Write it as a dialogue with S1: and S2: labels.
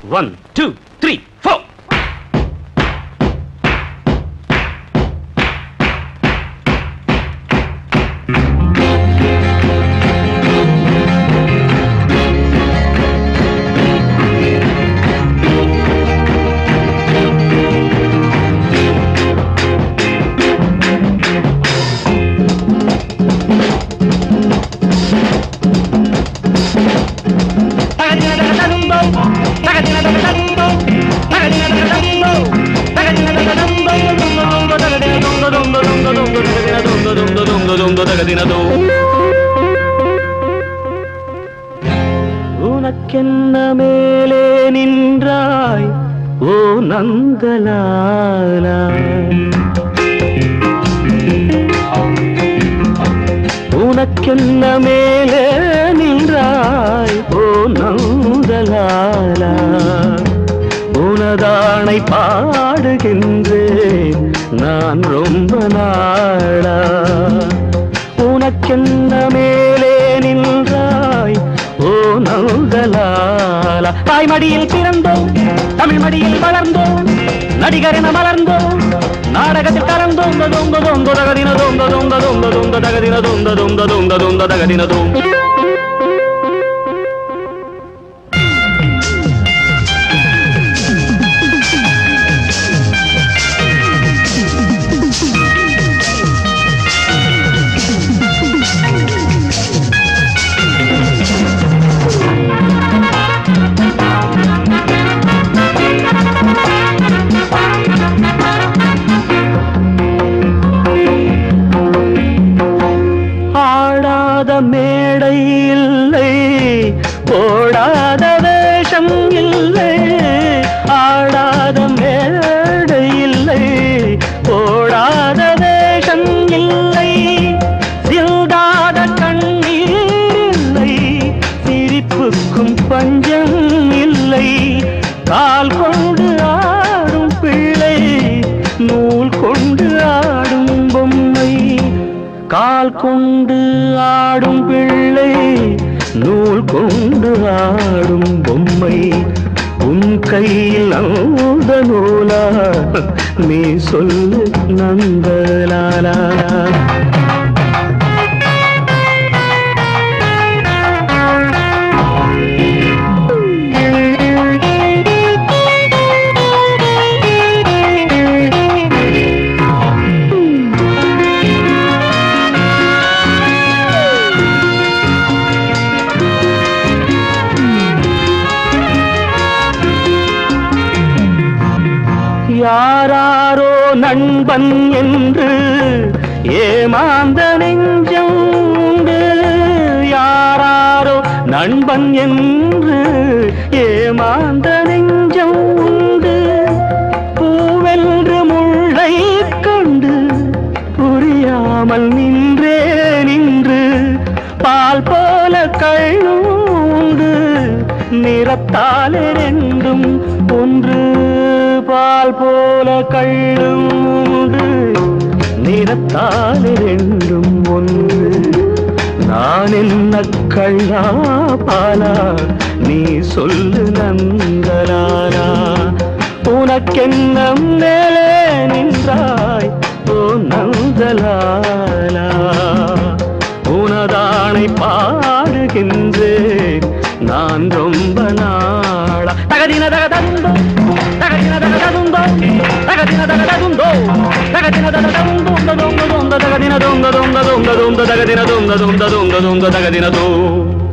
S1: 1, 2, 3, 4. உனக்கென்ன மேலே நின்றாய் ஓ நந்தலாலா, உனக்கென்ன மேலே நின்றாய் ஓ நந்தலாலா, உனதானை பாடுகின்றேன் நான் ரொம்ப நாளா. உனக்கென்ன மேலே நின்றாய் ஓ நந்தலாலா, தாய்மடியில் பிறந்தோம் தமிழ் மடியில் வளர்ந்தோம், நடிகரென மலர்ந்தோம் நாடகத்தில் கலந்தோம், தொந்த தொந்த தகதின தொந்த தொந்த தொந்த தொந்த தகதின தொந்த தொந்த தொந்த தொந்த தகதின தொம். மேடை இல்லை போடாத வேஷம் இல்லை, ஆடாத மேடை இல்லை போடாத வேஷம் இல்லை, சிந்தாத கண்ணீர் இல்லை சிரிப்புக்கும் பஞ்சம் இல்லை, கால் கொண்டு ஆடும் பிள்ளை நூல் கொண்டு ஆடும் பொம்மை, கால் கொண்டு ஆடும் பிள்ளை நூல் கொண்டு ஆடும் பொம்மை, உன் கையில் அந்த நூலா நீ சொல்லு நந்தலாலா. யாராரோ நண்பன் என்று ஏமாந்த நெஞ்சம் உண்டு, யாராரோ நண்பன் என்று ஏமாந்த நெஞ்சம் உண்டு, பூவென்று முள்ளை கண்டு புரியாமல் நின்றே நின்று, பால் போல கள்ளும் உண்டு நிறத்தால் ரெண்டும் ஒன்று, பால் போல கள்ளும் உண்டு நிறத்தால் ரெண்டும் ஒன்று, நான் என்ன கள்ளா பாலா நீ சொல்லு நந்தலாலா. உனக்கென்ன மேலே நின்றாய் ஓ நந்தலாலா, உனதானை பாடுகின்றேன் நான் ரொம்ப நாளா. தகதின தகதந்தோ தகதின தகதந்தோ தகதின தகதந்தோ தகதின தகதந்தோ தொந்த தொந்த தகதின தொந்த தொந்த தொந்த தொந்த தகதின தொந்த தொந்த தொந்த தொந்த தகதின தொ.